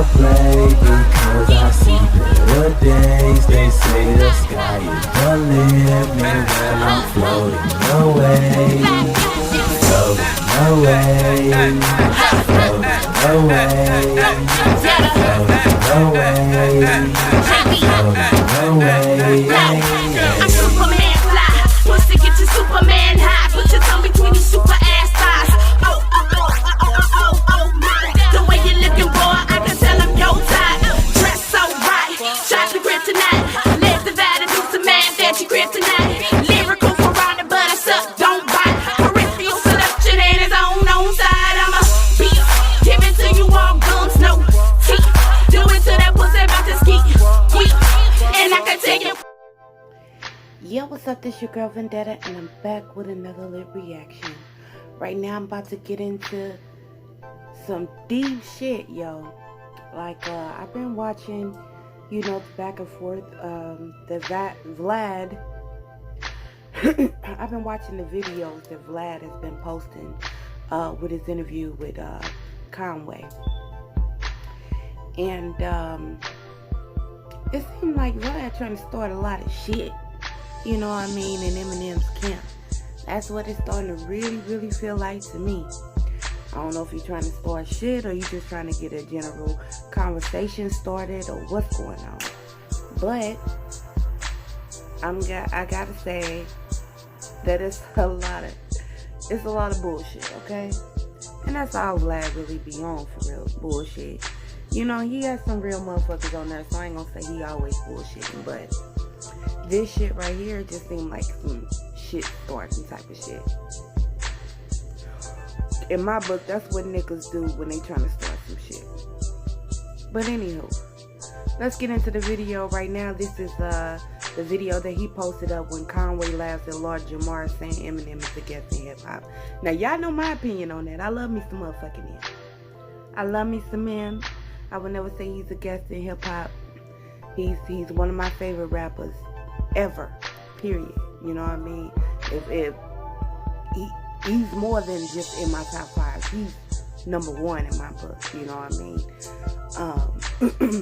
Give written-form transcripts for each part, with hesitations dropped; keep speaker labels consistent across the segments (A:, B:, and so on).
A: wanna play because I see better days. They say the sky is the limit when I'm floating away. Floating away. Floating away. Floating away.
B: I'm Superman fly. Pussy get you Superman high. Put your tongue between your super ass thighs. Oh, oh, oh, oh, oh, oh, oh, my. The way you looking, boy, I can tell I'm your type. Dress so right, chocolate kryptonite. Live divide and do some math that you kryptonite. Lyrical piranha, but I suck, don't bite. Peripheral seduction and his own side. I'm a beat, give it to you all gums, no teeth. Do it to that pussy about to ski, and I can take you.
C: Yo, what's up? This your girl Vendetta, and I'm back with another lit reaction. Right now, I'm about to get into some deep shit, yo. Like, I've been watching, you know, back and forth, Vlad. I've been watching the videos that Vlad has been posting, with his interview with, Conway. And, it seemed like Vlad trying to start a lot of shit. You know what I mean, in Eminem's camp. That's what it's starting to really feel like to me. I don't know if you're trying to start shit or you just trying to get a general conversation started or what's going on. But I gotta say that it's a lot of bullshit, okay? And that's all Vlad really be on, for real, bullshit. You know, he has some real motherfuckers on there, so I ain't gonna say he always bullshitting, but this shit right here just seemed like some shit starting type of shit. In my book, that's what niggas do when they trying to start some shit. But anywho, let's get into the video right now. This is the video that he posted up when Conway laughs at Lord Jamar saying Eminem is a guest in hip hop. Now y'all know my opinion on that. I love me some motherfucking M. I love me some M. I would never say he's a guest in hip hop. He's one of my favorite rappers ever, period. You know what I mean? If he's more than just in my top 5. He's number 1 in my book. You know what I mean?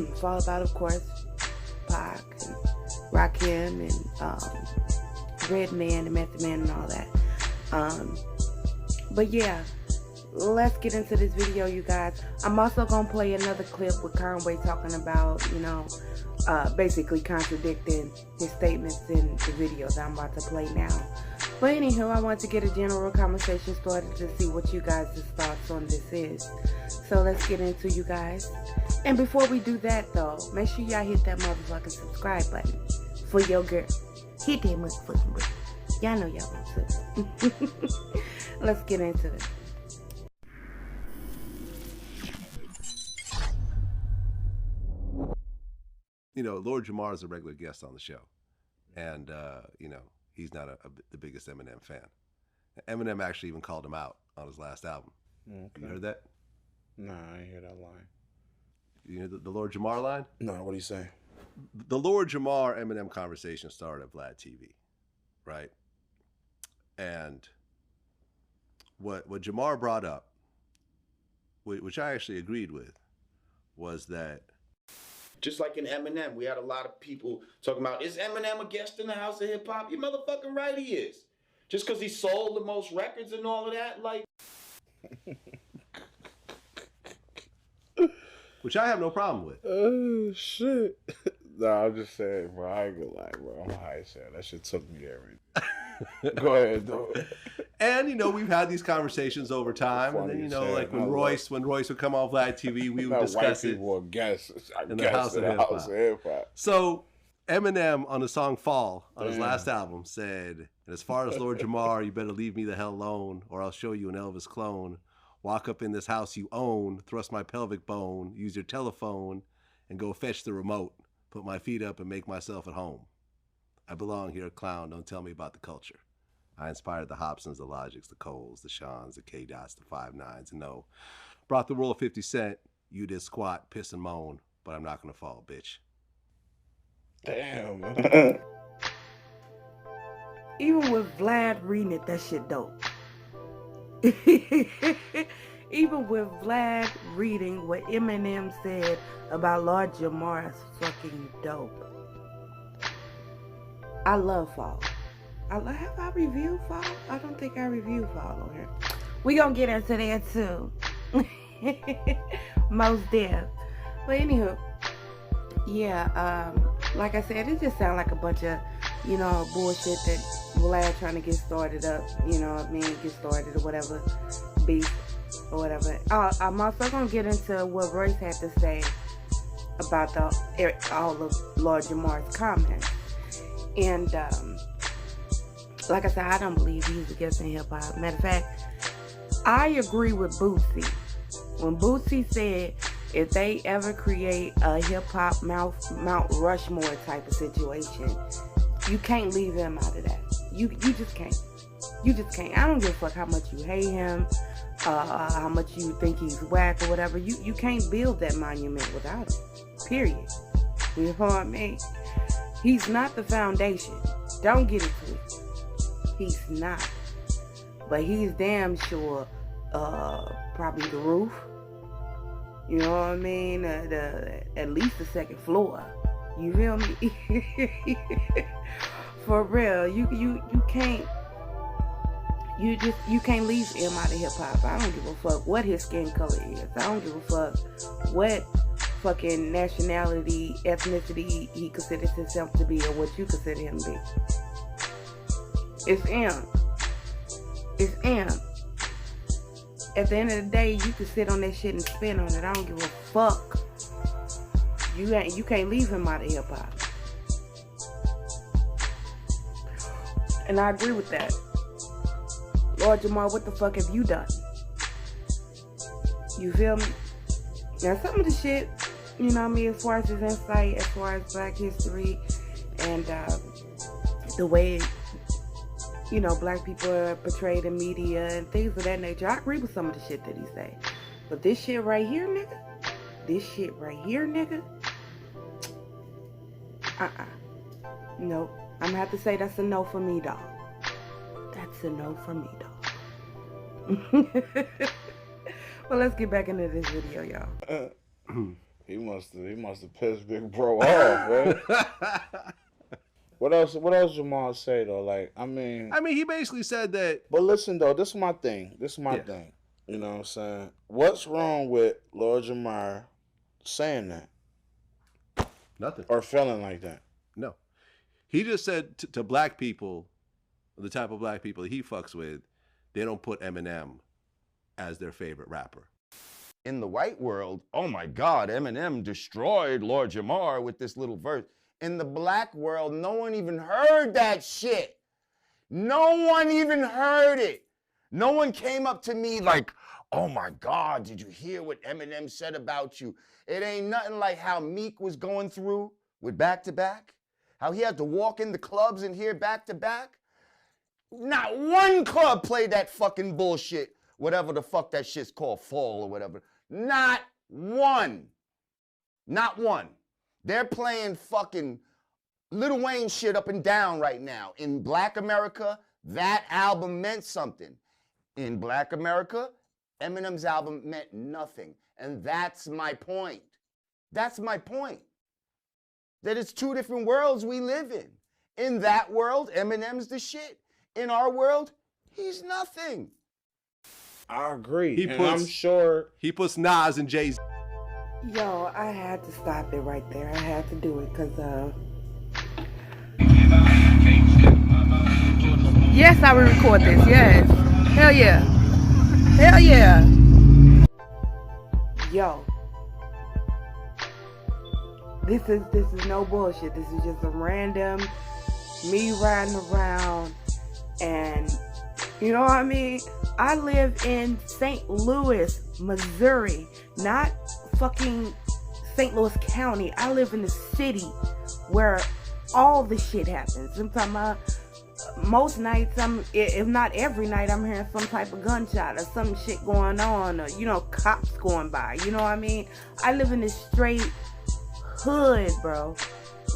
C: It's all about, of course, Pac and Rakim and Redman and Method Man and all that. But yeah, let's get into this video, you guys. I'm also gonna play another clip with Conway talking about, you know, basically contradicting his statements in the video that I'm about to play now. But anywho, I want to get a general conversation started to see what you guys' thoughts on this is. So let's get into you guys. And before we do that though, make sure y'all hit that motherfucking subscribe button for your girl. Hit that motherfucking button. Y'all know y'all want to. Let's get into it.
D: You know, Lord Jamar is a regular guest on the show. And, you know, he's not the biggest Eminem fan. Eminem actually even called him out on his last album. Okay. You heard that?
E: No, I didn't hear that line.
D: You hear the Lord Jamar line?
E: No, what do you say?
D: The Lord Jamar Eminem conversation started at Vlad TV, right? And what Jamar brought up, which I actually agreed with, was that
F: just like in Eminem, we had a lot of people talking about, is Eminem a guest in the house of hip hop? You're motherfucking right, he is. Just because he sold the most records and all of that, like.
D: Which I have no problem with.
E: Oh, shit. No, I'm just saying, bro. I ain't gonna lie, bro. I'm high as hell. That shit took me there, man. Go ahead, though.
D: And, you know, we've had these conversations over time. And then, you know, like when Royce would come on Vlad TV, we would discuss it in the house of hip hop. So Eminem on the song Fall on his last album said, and as far as Lord Jamar, you better leave me the hell alone or I'll show you an Elvis clone. Walk up in this house you own, thrust my pelvic bone, use your telephone, and go fetch the remote. Put my feet up and make myself at home. I belong here, clown. Don't tell me about the culture. I inspired the Hobsons, the Logics, the Coles, the Shawns, the K-Dots, the 5'9s, and no. Brought the world 50 Cent. You did squat, piss, and moan, but I'm not going to fall, bitch.
E: Damn, man.
C: Even with Vlad reading it, that shit dope. Even with Vlad reading what Eminem said about Lord Jamar is fucking dope. I love Fall. Have I reviewed Fall? I don't think I reviewed Fall on here. We gonna get into that too. Most deaf. But anywho, yeah, like I said, it just sounds like a bunch of, you know, bullshit that Vlad trying to get started up, you know what I mean, get started or whatever, beef or whatever. I'm also gonna get into what Royce had to say about all of Lord Jamar's comments. And like I said, I don't believe he's against hip hop. Matter of fact, I agree with Bootsy. When Bootsy said if they ever create a hip hop Mount Rushmore type of situation, you can't leave him out of that. You just can't. You just can't. I don't give a fuck how much you hate him, how much you think he's whack or whatever. You can't build that monument without him. Period. You know what I mean? He's not the foundation. Don't get it twisted. He's not. But he's damn sure probably the roof. You know what I mean? At least the second floor. You feel me? For real. You can't leave him out of hip hop. I don't give a fuck what his skin color is. I don't give a fuck what fucking nationality, ethnicity he considers himself to be or what you consider him to be. It's him. It's him. At the end of the day, you can sit on that shit and spin on it. I don't give a fuck. You can't leave him out of hip hop. And I agree with that. Lord Jamar, what the fuck have you done? You feel me? Now some of the shit, you know what I mean, as far as his insight, as far as Black history, and the way, you know, Black people are portrayed in media and things of that nature, I agree with some of the shit that he say. But this shit right here, nigga, nope. I'm gonna have to say that's a no for me, dog. That's a no for me, dog. Well, let's get back into this video, y'all.
E: He must have pissed Big Bro off, right? What else Jamar say though? Like, I mean,
D: he basically said that.
E: But listen though, this is my thing. Thing. You know what I'm saying? What's wrong with Lord Jamar saying that?
D: Nothing.
E: Or feeling like that?
D: No. He just said to Black people, the type of Black people that he fucks with, they don't put Eminem as their favorite rapper.
G: In the white world, oh my God, Eminem destroyed Lord Jamar with this little verse. In the Black world, no one even heard that shit. No one even heard it. No one came up to me like, oh my God, did you hear what Eminem said about you? It ain't nothing like how Meek was going through with Back to Back. How he had to walk in the clubs and hear Back to Back. Not one club played that fucking bullshit, whatever the fuck that shit's called, Fall or whatever. Not one. Not one. They're playing fucking Lil Wayne shit up and down right now. In Black America, that album meant something. In Black America, Eminem's album meant nothing. And that's my point. That's my point. That it's two different worlds we live in. In that world, Eminem's the shit. In our world, he's nothing.
E: I agree. I'm sure
D: he puts Nas and Jay-Z.
C: Yo, I had to stop it right there. I had to do it because, yes, I will record this. Yes. Hell yeah. Hell yeah. Yo. This is no bullshit. This is just a random me riding around and, you know what I mean? I live in St. Louis, Missouri, not fucking St. Louis County. I live in the city where all the shit happens. I'm talking about most nights, if not every night, I'm hearing some type of gunshot or some shit going on, or, you know, cops going by. You know what I mean? I live in this straight hood, bro.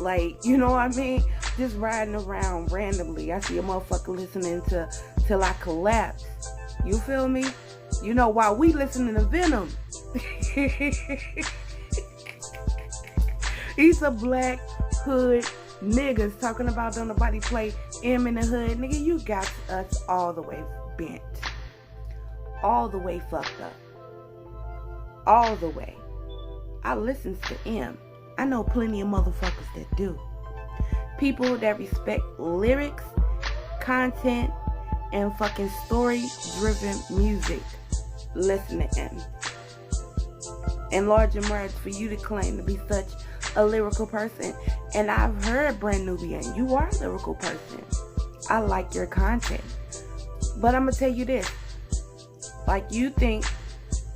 C: Like, you know what I mean? Just riding around randomly. I see a motherfucker listening to Till I Collapse. You feel me? You know, while we listening to Venom, he's a black hood niggas talking about don't nobody play M in the hood. Nigga, you got us all the way bent. All the way fucked up. All the way. I listens to M. I know plenty of motherfuckers that do. People that respect lyrics, content, and fucking story-driven music. Listen to M. And Lord Jamar, for you to claim to be such a lyrical person, and I've heard Brand Nubian, you are a lyrical person. I like your content. But I'm gonna tell you this. Like, you think,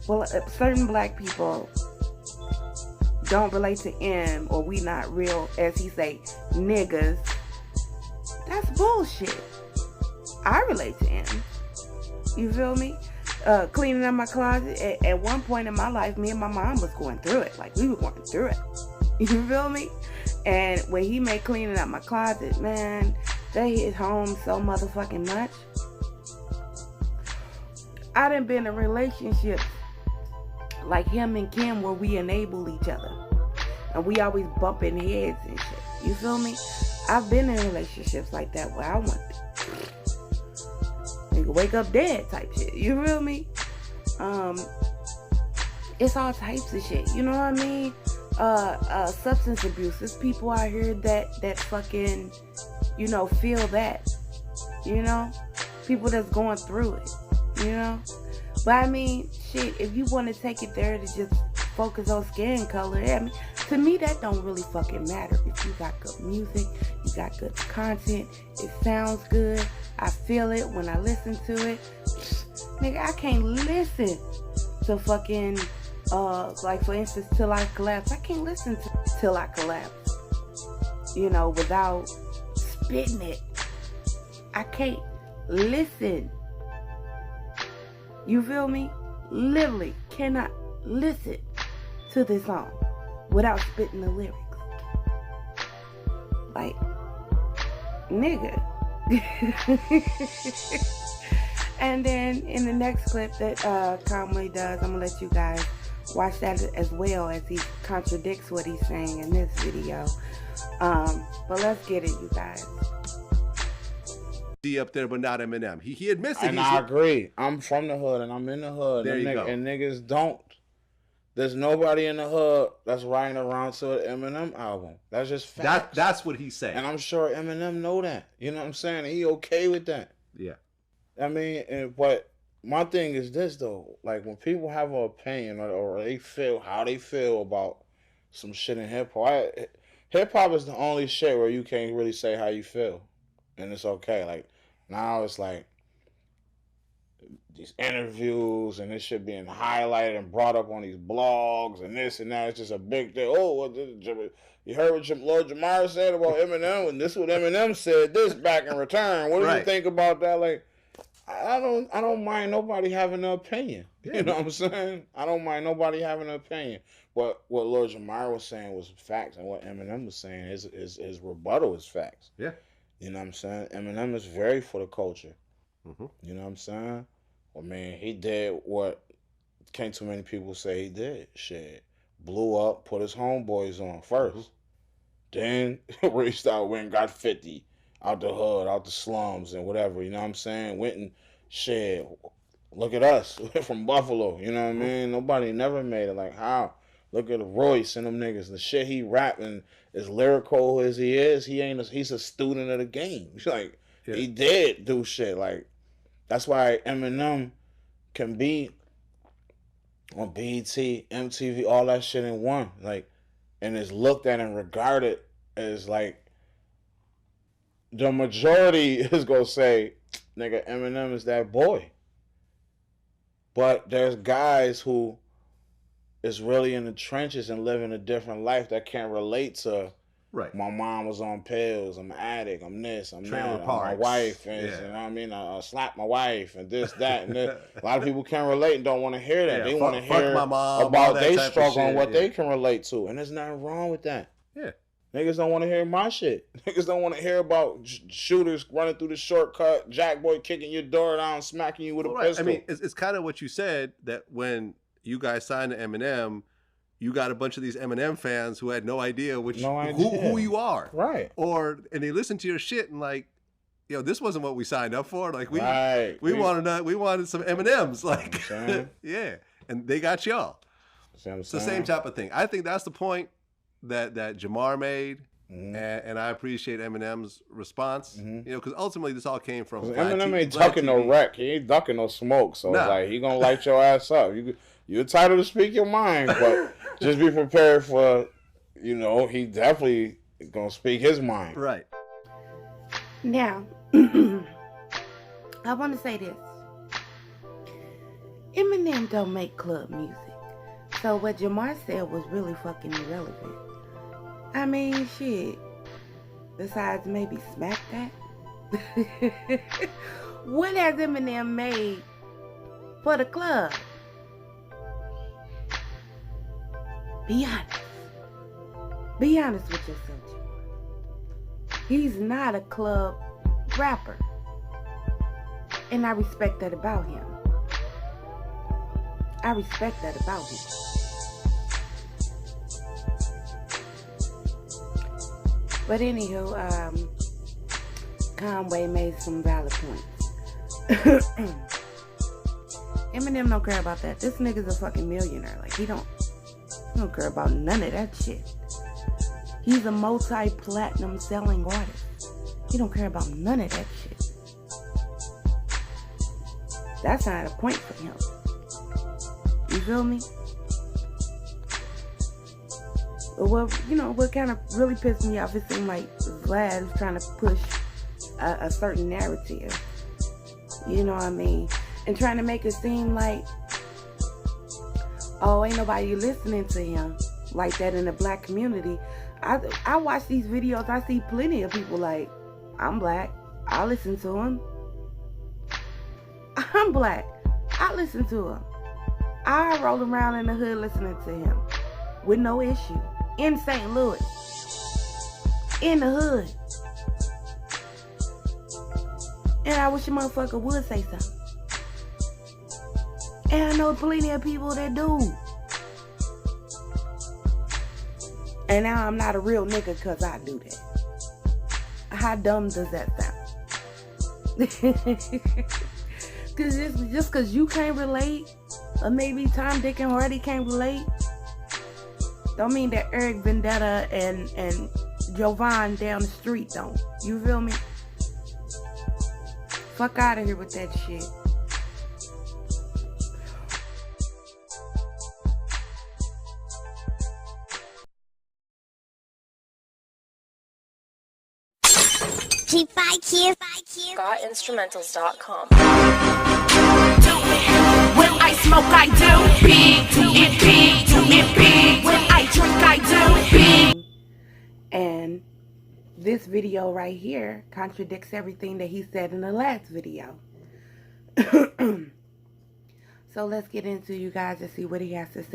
C: well, certain black people don't relate to M, or we not real, as he say, niggas. That's bullshit. I relate to M. You feel me? Cleaning out my closet. At one point in my life, me and my mom was going through it. Like, we were going through it. You feel me? And when he made cleaning out my closet, man, they hit home so motherfucking much. I done been in relationships like him and Kim where we enable each other. And we always bumping heads and shit. You feel me? I've been in relationships like that where I want nigga wake up dead type shit. You feel me? It's all types of shit. You know what I mean? Substance abuse. There's people out here that fucking, you know, feel that. You know? People that's going through it. You know? But I mean, shit, if you want to take it there to just focus on skin color, I mean, to me that don't really fucking matter. If you got good music, you got good content, it sounds good, I feel it when I listen to it. Nigga, I can't listen to fucking, like for instance, Till I Collapse. I can't listen to Till I Collapse, you know, without spitting it. I can't listen. You feel me? Literally cannot listen to this song without spitting the lyrics. Like, nigga. And then in the next clip that Conway does, I'm gonna let you guys watch that as well, as he contradicts what he's saying in this video. But let's get it, you guys.
D: Up there, but not Eminem. He admits it.
E: And I agree. I'm from the hood, and I'm in the hood.
D: There you go.
E: And niggas don't. There's nobody in the hood that's writing around to an Eminem album. That's just facts.
D: That's what he's saying.
E: And I'm sure Eminem know that. You know what I'm saying? He okay with that.
D: Yeah.
E: I mean, but my thing is this, though. Like, when people have an opinion or they feel how they feel about some shit in hip-hop, hip-hop is the only shit where you can't really say how you feel. And it's okay. Like, now it's like these interviews and this shit being highlighted and brought up on these blogs and this and that. It's just a big thing. Oh, you heard what Lord Jamar said about Eminem, and this is what Eminem said this back in return. What do you think about that? Like, I don't mind nobody having an opinion. You know what I'm saying? I don't mind nobody having an opinion. But what Lord Jamar was saying was facts, and what Eminem was saying his rebuttal is facts.
D: Yeah.
E: You know what I'm saying? Eminem is very for the culture.
D: Mm-hmm.
E: You know what I'm saying? Well, man, he did what can't too many people say he did. Shit. Blew up, put his homeboys on first. Then reached out, went and got 50 out the hood, out the slums and whatever. You know what I'm saying? Went and shit. Look at us. From Buffalo. You know what I mean? Nobody never made it. Like, how? Look at Royce and them niggas. The shit he rapping, as lyrical as he is, he's a student of the game. Like, he did do shit. Like, that's why Eminem can be on BET, MTV, all that shit in one. Like, and is looked at and regarded as like, the majority is gonna say, nigga, Eminem is that boy. But there's guys who is really in the trenches and living a different life that can't relate to, my mom was on pills, I'm an addict, I'm this, I'm that, my wife, and you know what I mean, I slapped my wife, and this, that, and this. A lot of people can't relate and don't want to hear that. They want to hear
D: my mom,
E: about their struggle and what they can relate to, and there's nothing wrong with that.
D: Yeah.
E: Niggas don't want to hear my shit. Niggas don't want to hear about shooters running through the shortcut, Jack Boy kicking your door down, smacking you with a pistol.
D: I mean, it's kind of what you said, that when you guys signed to Eminem, you got a bunch of these Eminem fans who had no idea who you are.
E: Right.
D: And they listened to your shit and like, yo, this wasn't what we signed up for. Like we wanted some M&Ms. Like, yeah. And they got y'all. It's the same type of thing. I think that's the point that Jamar made. And I appreciate Eminem's response. You know, because ultimately this all came from
E: Eminem ain't ducking no wreck. He ain't ducking no smoke. So it's like he gonna light your ass up. You're entitled to speak your mind, but just be prepared for, you know, he definitely gonna speak his mind.
D: Right.
C: Now, I want to say this. Eminem don't make club music. So what Jamar said was really fucking irrelevant. I mean, shit. Besides maybe Smack That. What has Eminem made for the club? Be honest. Be honest with yourself, Jamar. He's not a club rapper. And I respect that about him. I respect that about him. But anywho, Conway made some valid points. Eminem don't care about that. This nigga's a fucking millionaire. Like, he don't care about none of that shit. He's a multi-platinum selling artist. He don't care about none of that shit. That's not a point for him. You feel me? Well, you know, what kind of really pissed me off, it seemed like Vlad was trying to push a certain narrative. You know what I mean? And trying to make it seem like, oh, ain't nobody listening to him like that in the black community. I watch these videos, I see plenty of people like, I'm black, I listen to him. I'm black, I listen to him. I roll around in the hood listening to him with no issue. In St. Louis. In the hood. And I wish a motherfucker would say something. And I know plenty of people that do. And now I'm not a real nigga because I do that. How dumb does that sound? Cause just because you can't relate, or maybe Tom, Dick, and Hardy can't relate, don't mean that Eric Vendetta and Jovan down the street don't. You feel me? Fuck out of here with that shit.
H: GotInstrumentals.com.
B: When I smoke, I do big, do it big, do it big. When I drink, I do big.
C: And this video right here contradicts everything that he said in the last video. So let's get into you guys and see what he has to say.